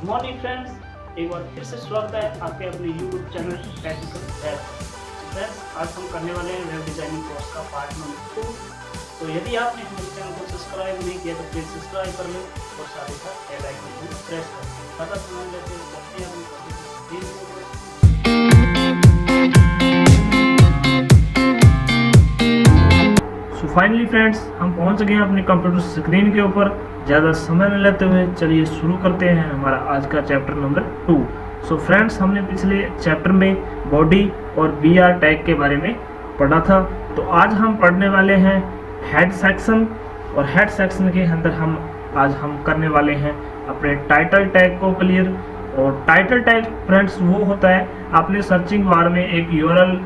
Morning friends, एक बार फिर से स्वागत है आपके अपने YouTube channel technical help. Friends, आज हम करने वाले हैं वेब डिजाइनिंग कोर्स का पार्ट नंबर 2। तो यदि आपने हमारे चैनल को सब्सक्राइब नहीं किया तो प्लीज़ सब्सक्राइब कर लें और साथ ही साथ बेल आइकन को प्रेस कर लें। ज़्यादा समय लेते हैं सो फाइनली फ्रेंड्स, हम पहुंच गए हैं अपने कंप्यूटर स्क्रीन के ऊपर। ज़्यादा समय न लेते हुए चलिए शुरू करते हैं हमारा आज का चैप्टर नंबर 2। सो फ्रेंड्स, हमने पिछले चैप्टर में बॉडी और बीआर टैग के बारे में पढ़ा था। तो आज हम पढ़ने वाले हैं हेड सेक्शन, और हेड सेक्शन के अंदर आज हम करने वाले हैं अपने टाइटल टैग को क्लियर। और टाइटल टैग फ्रेंड्स वो होता है, आपने सर्चिंग बार में एक यूआरएल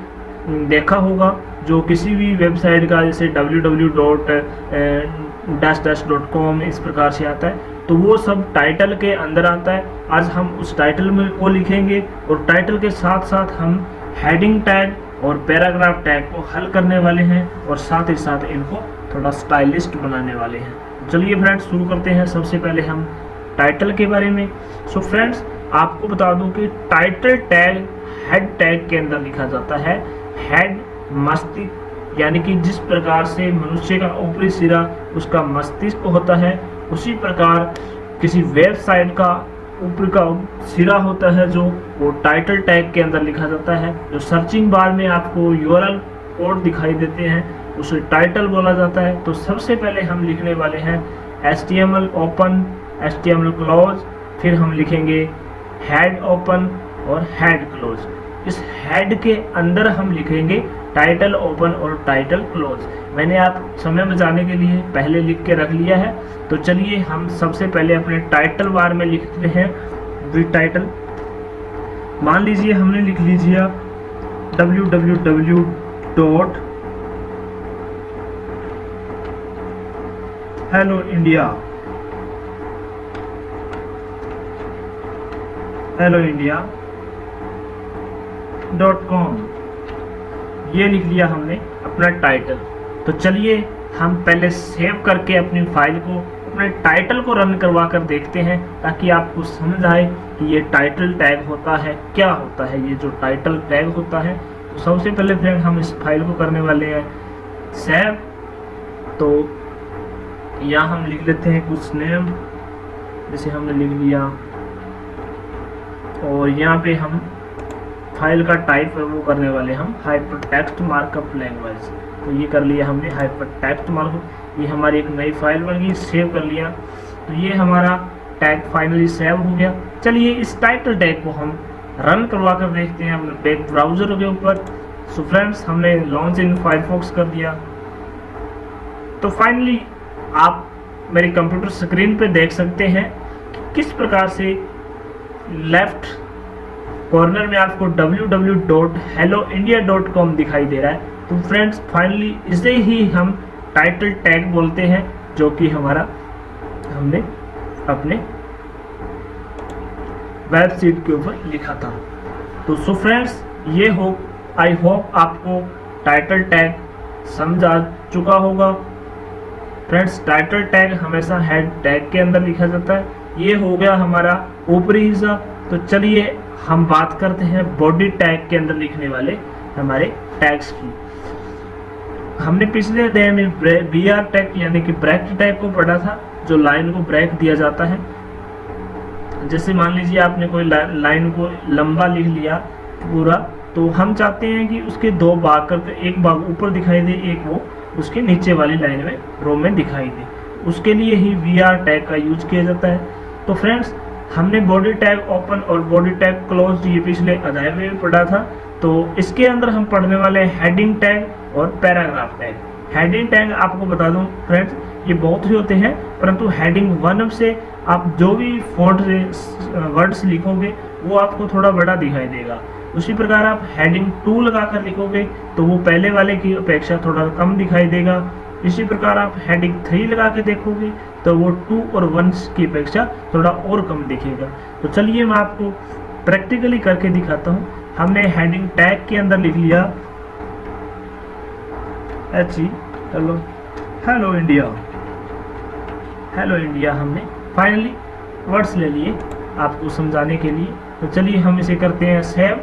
देखा होगा जो किसी भी वेबसाइट का, जैसे www.com इस प्रकार से आता है, तो वो सब टाइटल के अंदर आता है। आज हम उस टाइटल में को लिखेंगे और टाइटल के साथ साथ हम हेडिंग टैग और पैराग्राफ टैग को हल करने वाले हैं और साथ ही साथ इनको थोड़ा स्टाइलिस्ट बनाने वाले हैं। चलिए फ्रेंड्स, शुरू करते हैं। सबसे पहले हम टाइटल के बारे में। सो फ्रेंड्स, आपको बता दूं कि टाइटल टैग हेड टैग के अंदर लिखा जाता है। हेड मस्तिष्क, यानी कि जिस प्रकार से मनुष्य का ऊपरी सिरा उसका मस्तिष्क होता है, उसी प्रकार किसी वेबसाइट का ऊपर का सिरा होता है जो वो टाइटल टैग के अंदर लिखा जाता है। जो सर्चिंग बार में आपको यूआरएल कोड दिखाई देते हैं उसे टाइटल बोला जाता है। तो सबसे पहले हम लिखने वाले हैं HTML ओपन, HTML क्लोज, फिर हम लिखेंगे हेड ओपन और हेड क्लोज। इस हेड के अंदर हम लिखेंगे टाइटल ओपन और टाइटल क्लोज। मैंने आप समय बचाने के लिए पहले लिख के रख लिया है। तो चलिए हम सबसे पहले अपने टाइटल बार में लिखते हैं विद टाइटल। मान लीजिए हमने लिख लीजिए helloindia.com, ये लिख लिया हमने अपना टाइटल। तो चलिए हम पहले सेव करके अपनी फाइल को, अपने टाइटल को रन करवा कर देखते हैं, ताकि आपको समझ आए कि ये टाइटल टैग होता है, क्या होता है ये जो टाइटल टैग होता है। तो सबसे पहले फ्रेंड हम इस फाइल को करने वाले हैं सेव। तो यहाँ हम लिख लेते हैं कुछ नेम, जैसे हमने लिख लिया, और यहाँ पे हम फाइल का टाइप वो करने वाले हम हाइपरटेक्स्ट मार्कअप लैंग्वेज। तो ये कर लिया हमने हाइपरटेक्स्ट मार्कअप। ये हमारी एक नई फाइल बन गई, सेव कर लिया। तो ये हमारा टैग फाइनली सेव हो गया। चलिए इस टाइटल टैग को हम रन करवा कर देखते हैं अपने वेब ब्राउजर के ऊपर। सो फ्रेंड्स, हमने लॉन्च इन फायरफॉक्स कर दिया। तो फाइनली आप मेरे कंप्यूटर स्क्रीन पे देख सकते हैं कि किस प्रकार से लेफ्ट कॉर्नर में आपको www.helloindia.com दिखाई दे रहा है। तो फ्रेंड्स, फाइनली इसे ही हम टाइटल टैग बोलते हैं, जो कि हमने अपने वेबसाइट के ऊपर लिखा था। तो सो फ्रेंड्स, ये आई होप आपको टाइटल टैग समझ आ चुका होगा। फ्रेंड्स, टाइटल टैग हमेशा हेड टैग के अंदर लिखा जाता है। ये हो गया हमारा ऊपरी हिस्सा। तो चलिए हम बात करते हैं बॉडी टैग के अंदर लिखने वाले हमारे टैग्स की। हमने पिछले अध्याय में बीआर टैग यानी कि ब्रेक टैग को पढ़ा था, जो लाइन को ब्रेक दिया जाता है। जैसे मान लीजिए आपने कोई लाइन को लंबा लिख लिया पूरा, तो हम चाहते हैं कि उसके दो भाग करके, एक भाग ऊपर दिखाई दे, एक वो उसके नीचे वाली लाइन में रो में दिखाई दे। उसके लिए ही बीआर टैग का यूज किया जाता है। तो फ्रेंड्स, हमने बॉडी टैग ओपन और बॉडी टैग क्लोज ये पिछले अध्याय में पढ़ा था। तो इसके अंदर हम पढ़ने वाले हैं हेडिंग टैग और पैराग्राफ टैग। हेडिंग टैग आपको बता दूं फ्रेंड्स, ये बहुत ही होते हैं, परंतु हेडिंग 1 से आप जो भी फॉन्ट से वर्ड्स लिखोगे वो आपको थोड़ा बड़ा दिखाई देगा। उसी प्रकार आप हेडिंग 2 लगाकर लिखोगे तो वो पहले वाले की अपेक्षा थोड़ा कम दिखाई देगा। इसी प्रकार आप हेडिंग 3 लगा के देखोगे तो वो 2 और 1 की अपेक्षा थोड़ा और कम दिखेगा। तो चलिए मैं आपको प्रैक्टिकली करके दिखाता हूँ। हमने हेडिंग टैग के अंदर लिख लिया हेलो इंडिया। हमने फाइनली वर्ड्स ले लिए। आपको समझाने के लिए। तो चलिए हम इसे करते हैं सेव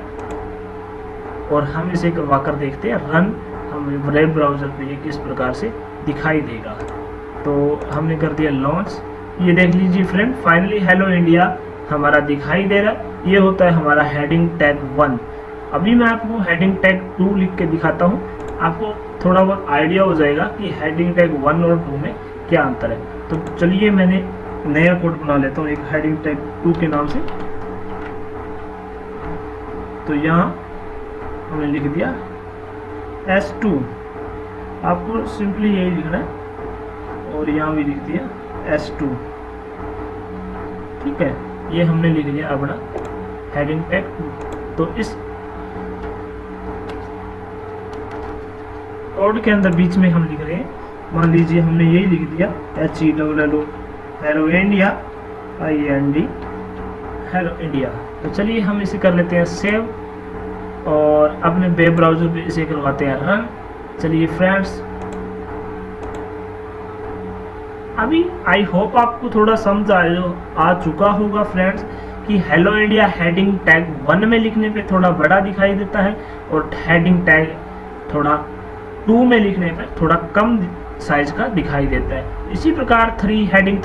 और हम इसे करवा कर देखते हैं रन। हम वेब ब्राउज़र पे ये किस प्रकार से दिखाई देगा। तो हमने कर दिया लॉन्च। ये देख लीजिए फ्रेंड, फाइनली हेलो इंडिया हमारा दिखाई दे रहा है। ये होता है हमारा हेडिंग टैग 1। अभी मैं आपको हेडिंग टैग 2 लिख के दिखाता हूँ, आपको थोड़ा बहुत आइडिया हो जाएगा कि हेडिंग टैग 1 और 2 में क्या अंतर है। तो चलिए मैंने नया कोड बना लेता हूँ एक हेडिंग टैग 2 के नाम से। तो यहाँ हमने लिख दिया S2, आपको सिंपली यही लिखना है, और यहाँ भी लिख दिया S2। ठीक है, ये हमने लिख दिया अपना हेडिंग टैग 2। तो इस कोड के अंदर बीच में हम लिख रहे हैं, मान लीजिए हमने यही लिख दिया HELLO hello India IND hello India. तो चलिए हम इसे कर लेते हैं सेव और अपने वेब ब्राउज़र पे इसे करवाते हैं रन। चलिए फ्रेंड्स, अभी आई होप आपको थोड़ा समझ आ चुका होगा फ्रेंड्स कि हेलो इंडिया हेडिंग टैग 1 में लिखने पे थोड़ा बड़ा दिखाई देता है और हेडिंग टैग थोड़ा 2 में लिखने पे थोड़ा कम साइज का दिखाई देता है। इसी प्रकार हेडिंग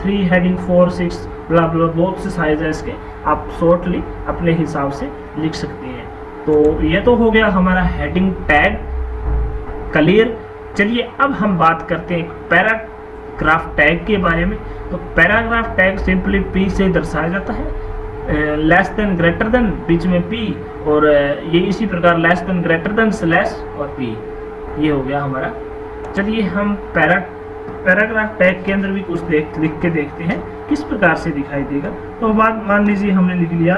4, 6 ब्ला ब्ला बहुत से साइज है इसके, आप शॉर्टली अपने हिसाब से लिख सकते हैं। तो ये तो हो गया हमारा हेडिंग टैग क्लियर। चलिए अब हम बात करते हैं पैराग्राफ टैग के बारे में। तो पैराग्राफ टैग सिंपली P से दर्शाया जाता है, लेस देन ग्रेटर देन बीच में P, और ये इसी प्रकार less than greater than slash और P, ये हो गया हमारा। चलिए हम पैराग्राफ टैग के अंदर भी कुछ लिख के देखते हैं किस प्रकार से दिखाई देगा। तो बात मान लीजिए हमने लिख लिया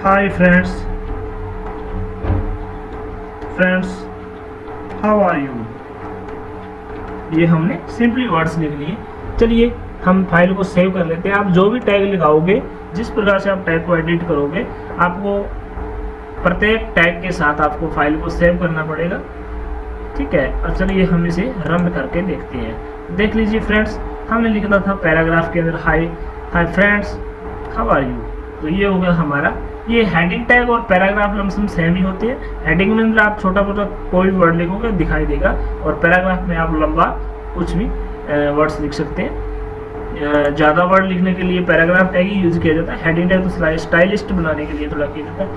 hi friends how are you. ये हमने सिंपली वर्ड्स लिख लिए। चलिए हम फाइल को सेव कर लेते हैं। आप जो भी टैग लगाओगे, जिस प्रकार से आप टैग को एडिट करोगे, आपको प्रत्येक टैग के साथ आपको फाइल को सेव करना पड़ेगा। ठीक है, अब चलिए हम इसे रन करके देखते हैं। देख लीजिए फ्रेंड्स, हमने लिखना था पैराग्राफ के अंदर hi friends how are you. तो ये हो गया हमारा। ये हेडिंग टैग और पैराग्राफ लमसम सेम ही होते हैं। हेडिंग में आप छोटा मोटा कोई वर्ड लिखोगे दिखाई देगा, और पैराग्राफ में आप लंबा कुछ भी वर्ड्स लिख सकते हैं। ज़्यादा वर्ड लिखने के लिए पैराग्राफ टैग ही यूज किया जाता है। हेडिंग टैग तो स्टाइलिस्ट बनाने के लिए थोड़ा किया जाता है।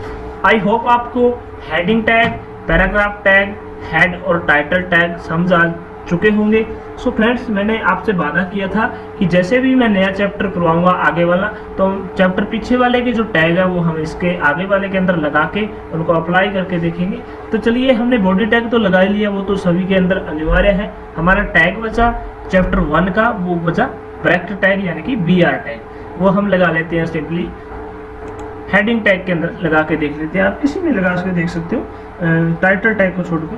आई होप आपको heading tag, paragraph tag, head और टाइटल टैग समझ आ चुके होंगे। सो फ्रेंड्स, मैंने आपसे वादा किया था कि जैसे भी मैं नया चैप्टर करवाऊंगा आगे वाला, तो चैप्टर पीछे वाले के जो टैग है वो हम इसके आगे वाले के अंदर लगा के उनको अप्लाई करके देखेंगे। तो चलिए, हमने बॉडी टैग तो लगा ही लिया, वो तो सभी के अंदर अनिवार्य है। हमारा टैग बचा चैप्टर 1 का, वो बचा ब्रैकेट टैग यानी कि BR टैग, वो हम लगा लेते हैं सिंपली हेडिंग टैग के अंदर लगा के देख लेते हैं। आप किसी में लगा के देख सकते हो, टाइटल टैग को छोड़कर।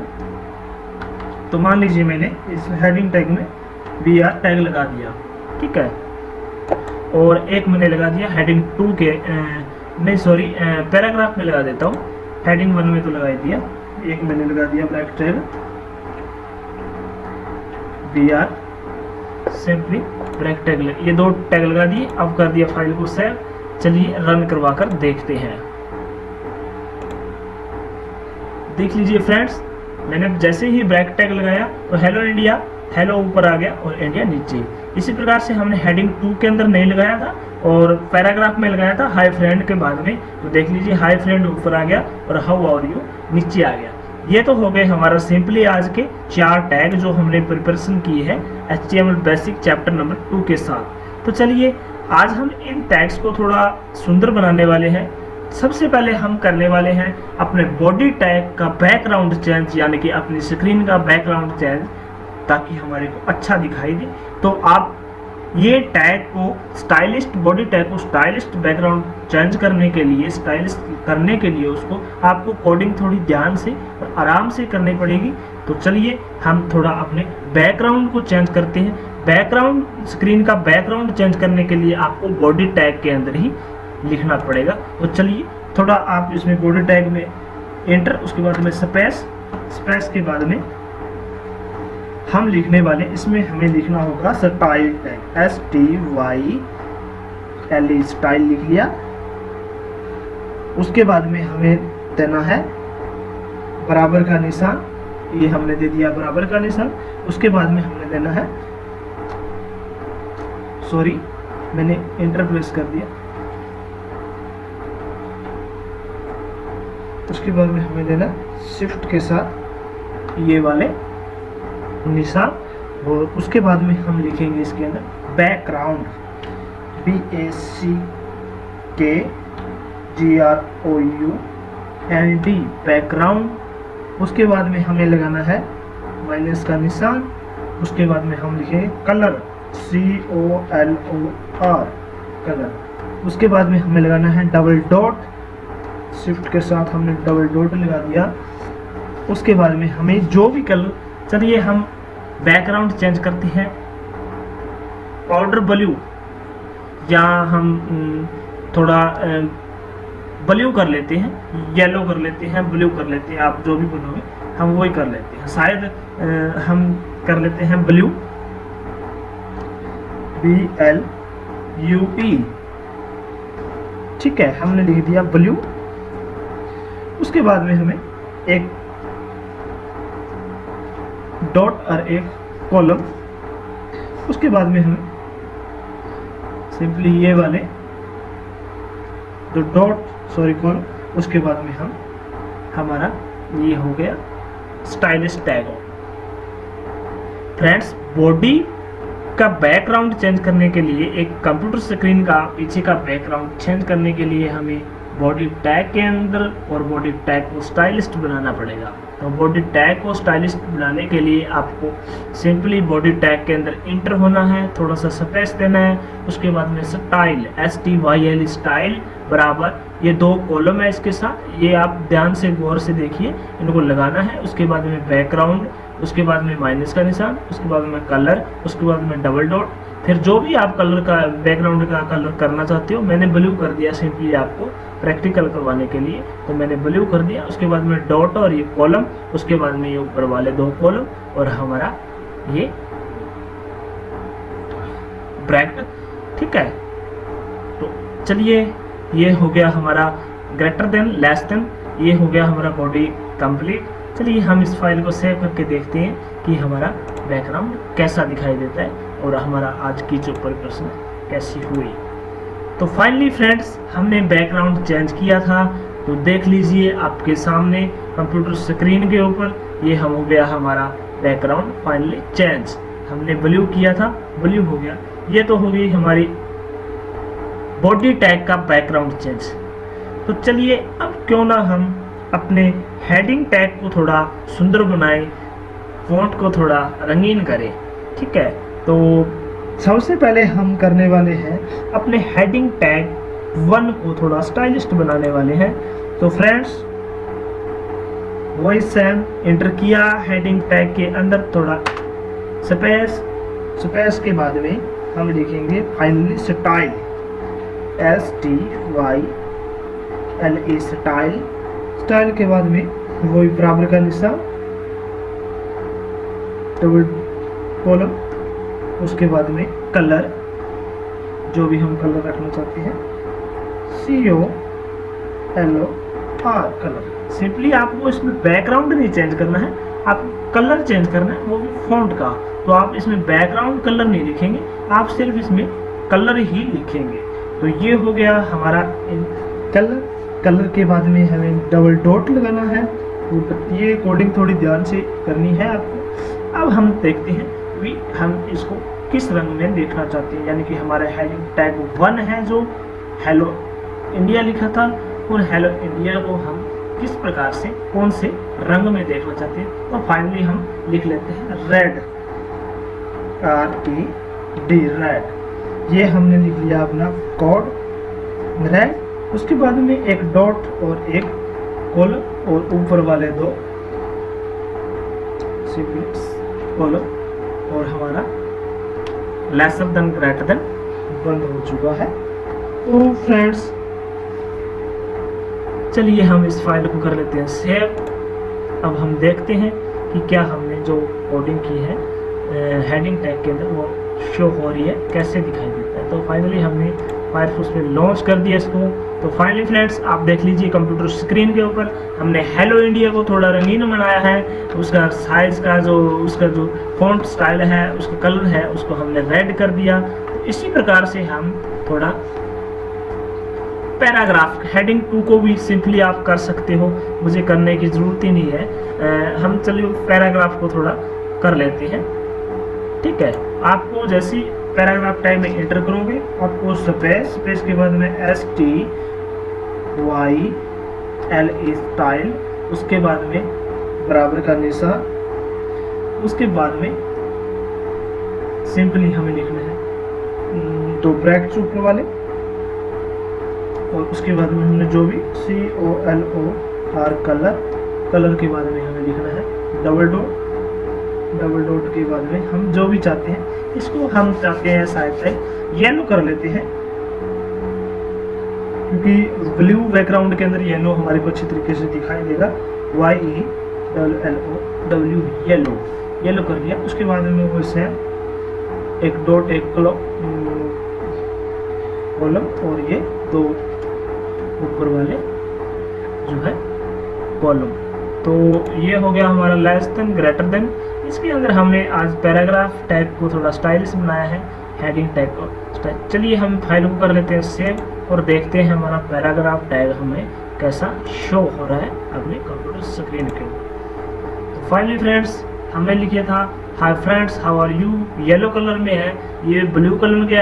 तो मान लीजिए मैंने इस हेडिंग टैग में BR टैग लगा दिया, ठीक है, और एक मैंने लगा दिया हेडिंग 2 के पैराग्राफ में लगा देता हूँ। हेडिंग 1 में तो लगा ही दिया, एक मैंने लगा दिया bracket tag BR simply bracket tag, ये 2 टैग लगा दिए। अब कर दिया फाइल को सेव। चलिए रन करवा कर देखते हैं। देख लीजिए फ्रेंड्स, मैंने जैसे ही ब्रैकेट टैग लगाया तो हेलो इंडिया, हेलो ऊपर आ गया और इंडिया नीचे। इसी प्रकार से हमने हेडिंग 2 के अंदर नहीं लगाया था और पैराग्राफ में लगाया था हाय फ्रेंड के बाद में। तो देख लीजिए हाय फ्रेंड ऊपर आ गया और हाउ आर यू नीचे आ गया। ये तो हो गए हमारा सिंपली आज के 4 टैग जो हमने प्रिपरेशन की है HTML बेसिक चैप्टर नंबर 2 के साथ। तो चलिए, आज हम इन टैग्स को थोड़ा सुंदर बनाने वाले हैं। सबसे पहले हम करने वाले हैं अपने बॉडी टैग का बैकग्राउंड चेंज, यानी कि अपनी स्क्रीन का बैकग्राउंड चेंज, ताकि हमारे को अच्छा दिखाई दे। तो आप ये टैग को स्टाइलिस्ट, बॉडी टैग को स्टाइलिस्ट बैकग्राउंड चेंज करने के लिए, स्टाइलिस्ट करने के लिए उसको आपको कोडिंग थोड़ी ध्यान से और आराम से करनी पड़ेगी। तो चलिए हम थोड़ा अपने बैकग्राउंड को चेंज करते हैं। बैकग्राउंड, स्क्रीन का बैकग्राउंड चेंज करने के लिए आपको बॉडी टैग के अंदर ही लिखना पड़ेगा। तो चलिए थोड़ा आप इसमें बॉडी टैग में एंटर, उसके बाद में स्पेस के बाद में हम लिखने वाले, इसमें हमें लिखना होगा style tag STYLE LE style लिख लिया। उसके बाद में हमें देना है बराबर का निशान, ये हमने दे दिया बराबर का निशान। उसके बाद में हमने देना है, सॉरी मैंने इंटर प्रेस कर दिया। उसके बाद में हमें देना शिफ्ट के साथ ये वाले निशान, और उसके बाद में हम लिखेंगे इसके अंदर बैकग्राउंड, BACKGROUND बैकग्राउंड। उसके बाद में हमें लगाना है माइनस का निशान। उसके बाद में हम लिखेंगे कलर, COLOR कलर। उसके बाद में हमें लगाना है डबल डॉट, शिफ्ट के साथ हमने डबल डॉट लगा दिया। उसके बाद में हमें जो भी कलर, चलिए हम बैकग्राउंड चेंज करते हैं पाउडर ब्लू, या हम थोड़ा ब्लू कर लेते हैं, येलो कर लेते हैं, ब्लू कर लेते हैं, आप जो भी बोलोगे हम वही कर लेते हैं। शायद हम कर लेते हैं ब्लू, BLUE, ठीक है, हमने लिख दिया ब्लू। उसके बाद में हमें एक डॉट और एक कॉलम। उसके बाद में हमें सिंपली ये वाले दो डॉट, सॉरी कॉलम। उसके बाद में हम हमारा ये हो गया स्टाइलिश टैग। फ्रेंड्स, बॉडी का बैकग्राउंड चेंज करने के लिए, एक कंप्यूटर स्क्रीन का पीछे का बैकग्राउंड चेंज करने के लिए हमें बॉडी टैग के अंदर और बॉडी टैग को स्टाइलिस्ट बनाना पड़ेगा। तो बॉडी टैग को स्टाइलिस्ट बनाने के लिए आपको सिंपली बॉडी टैग के अंदर इंटर होना है, थोड़ा सा स्पेस देना है। उसके बाद में स्टाइल, STYL स्टाइल बराबर ये दो कॉलम है इसके साथ, ये आप ध्यान से गौर से देखिए, इनको लगाना है। उसके बाद में बैकग्राउंड, उसके बाद में माइनस का निशान, उसके बाद में कलर, उसके बाद में डबल डॉट। फिर जो भी आप कलर का, बैकग्राउंड का कलर करना चाहते हो, मैंने ब्लू कर दिया सिंपली आपको प्रैक्टिकल करवाने के लिए, तो मैंने ब्लू कर दिया। उसके बाद में डॉट और ये कॉलम, उसके बाद में ये ऊपर वाले दो कॉलम और हमारा ये ब्रैकेट, ठीक है। तो चलिए, ये हो गया हमारा ग्रेटर देन, लेस देन, ये हो गया हमारा बॉडी कंप्लीट। चलिए हम इस फाइल को सेव करके देखते हैं कि हमारा बैकग्राउंड कैसा दिखाई देता है और हमारा आज की जो प्रिपरेशन कैसी हुई। तो फाइनली फ्रेंड्स, हमने बैकग्राउंड चेंज किया था, तो देख लीजिए आपके सामने कंप्यूटर स्क्रीन के ऊपर ये हो गया हमारा बैकग्राउंड फाइनली चेंज। हमने ब्लू किया था, ब्लू हो गया। ये तो हो गई हमारी बॉडी टैग का बैकग्राउंड चेंज। तो चलिए अब क्यों ना हम अपने हेडिंग टैग को थोड़ा सुंदर बनाएं, फॉन्ट को थोड़ा रंगीन करें, ठीक है। तो सबसे पहले हम करने वाले हैं अपने हेडिंग टैग 1 को थोड़ा स्टाइलिस्ट बनाने वाले हैं। तो फ्रेंड्स, वही सेम इंटर किया, हेडिंग टैग के अंदर थोड़ा स्पेस के बाद में हम लिखेंगे finally style, STYLE style. Style के बाद में वही बराबर का निशान, डबल कॉलम। उसके बाद में कलर, जो भी हम कलर रखना चाहते हैं, COLOR कलर। सिंपली आपको इसमें बैकग्राउंड नहीं चेंज करना है, आप कलर चेंज करना है, वो भी फॉन्ट का। तो आप इसमें बैकग्राउंड कलर नहीं लिखेंगे, आप सिर्फ इसमें कलर ही लिखेंगे। तो ये हो गया हमारा कलर। कलर के बाद में हमें डबल डॉट लगाना है, ये कोडिंग थोड़ी ध्यान से करनी है आपको। अब हम देखते हैं कि हम इसको किस रंग में देखना चाहते हैं, यानी कि हमारा हेडिंग टैग 1 है जो हेलो इंडिया लिखा था, और हेलो इंडिया को हम किस प्रकार से, कौन से रंग में देखना चाहते हैं। तो फाइनली हम लिख लेते हैं रेड, RED रेड। ये हमने लिख लिया अपना कोड रेड। उसके बाद में एक डॉट और एक कॉलम और ऊपर वाले दो कॉलम, और हमारा लेसर देन ग्रेटर देन बंद हो चुका है। तो फ्रेंड्स, चलिए हम इस फाइल को कर लेते हैं सेव। अब हम देखते हैं कि क्या हमने जो कोडिंग की है हेडिंग टैग के अंदर वो शो हो रही है, कैसे दिखाई देता है। तो फाइनली हमने फायरफॉक्स में लॉन्च कर दिया इसको। तो फाइनली फ्रेंड्स आप देख लीजिए कंप्यूटर स्क्रीन के ऊपर हमने हेलो इंडिया को थोड़ा रंगीन बनाया है। उसका साइज का जो उसका जो फॉन्ट स्टाइल है, उसका कलर है, उसको हमने रेड कर दिया। तो इसी प्रकार से हम थोड़ा पैराग्राफ हेडिंग 2 को भी सिंपली आप कर सकते हो, मुझे करने की ज़रूरत ही नहीं है। हम चलिए पैराग्राफ को थोड़ा कर लेते हैं। ठीक है, आपको जैसी पैराग्राफ टाइप में एंटर करोगे आपको स्पेस के बाद में STYL स्टाइल, उसके बाद में बराबर का निशान, उसके बाद में सिंपली हमें लिखना है 2 ब्रैकेट ऊपर वाले, और उसके बाद में हमने जो भी COLOR कलर के बाद में हमें लिखना है डबल डॉट के बाद में हम जो भी चाहते हैं, इसको हम चाहते हैं शायद येलो कर लेते हैं, क्योंकि ब्लू बैकग्राउंड के अंदर येलो हमारे को अच्छी तरीके से दिखाई देगा। YELLOW येलो कर लिया। उसके बाद में वो सेम एक डॉट एक कॉलम और ये 2 ऊपर वाले जो है कॉलम। तो ये हो गया हमारा लेस देन ग्रेटर देन। इसके अंदर हमने आज पैराग्राफ टैग को थोड़ा स्टाइलिश बनाया है, हेडिंग टैग को। चलिए हम फाइल को कर लेते हैं सेव और देखते हैं हमारा पैराग्राफ टैग हमें कैसा शो हो रहा है अपने कंप्यूटर स्क्रीन के ऊपर। तो फाइनली फ्रेंड्स हमने लिखा था hi friends how are you, yellow colour में है, ये ब्लू कलर के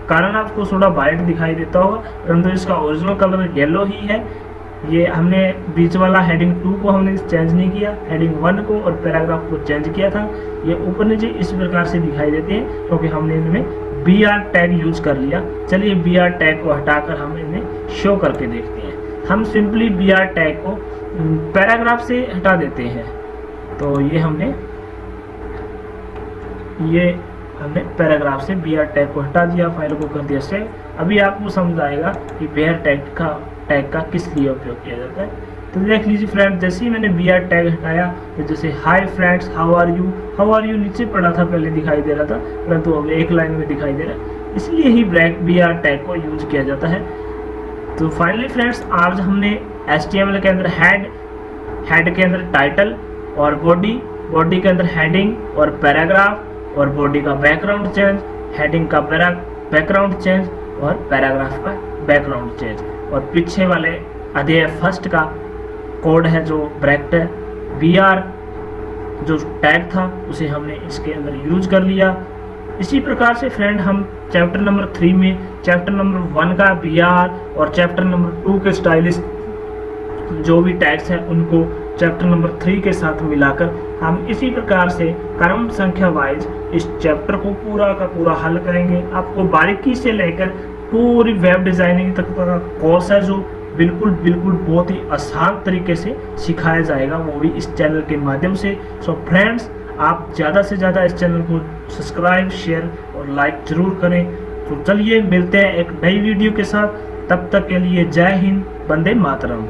कारण आपको थोड़ा वाइट दिखाई देता होगा, परंतु इसका ओरिजिनल कलर येलो ही है। ये हमने बीच वाला हेडिंग 2 को हमने चेंज नहीं किया, हेडिंग 1 को और पैराग्राफ को चेंज किया था। ये ऊपर नीचे इस प्रकार से दिखाई देते हैं क्योंकि हमने इनमें BR टैग यूज कर लिया। चलिए BR टैग को हटाकर हम इन्हें शो करके देखते हैं। हम सिंपली BR टैग को पैराग्राफ से हटा देते हैं। तो ये हमने पैराग्राफ से BR टैग को हटा दिया, फाइल को कर दिया सेव। अभी आपको समझ आएगा कि BR टैग का किस लिए उपयोग किया जाता है। तो देख लीजिए फ्रेंड्स, जैसे ही मैंने BR टैग हटाया तो जैसे hi friends how are you नीचे पड़ा था, पहले दिखाई दे रहा था, परंतु अब एक लाइन में दिखाई दे रहा है। इसलिए ही BR टैग को यूज किया जाता है। तो फाइनली फ्रेंड्स आज हमने HTML के अंदर हेड के अंदर टाइटल और बॉडी के अंदर हेडिंग और पैराग्राफ और बॉडी का बैकग्राउंड चेंज, हेडिंग का बैकग्राउंड चेंज और पैराग्राफ का बैकग्राउंड चेंज, और पीछे वाले अध्याय फर्स्ट का कोड है जो ब्रैकेट है BR जो टैग था उसे हमने इसके अंदर यूज कर लिया। इसी प्रकार से फ्रेंड हम चैप्टर नंबर 3 में चैप्टर नंबर 1 का BR और चैप्टर नंबर 2 के स्टाइलिश जो भी टैग्स हैं उनको चैप्टर नंबर 3 के साथ मिलाकर हम इसी प्रकार से क्रम संख्या वाइज इस चैप्टर को पूरा का पूरा हल करेंगे। आपको बारीकी से लेकर पूरी वेब डिजाइनिंग तक का कोर्स है जो बिल्कुल बहुत ही आसान तरीके से सिखाया जाएगा, वो भी इस चैनल के माध्यम से। सो फ्रेंड्स आप ज़्यादा से ज़्यादा इस चैनल को सब्सक्राइब शेयर और लाइक जरूर करें। तो चलिए मिलते हैं एक नई वीडियो के साथ, तब तक के लिए जय हिंद, वंदे मातरम।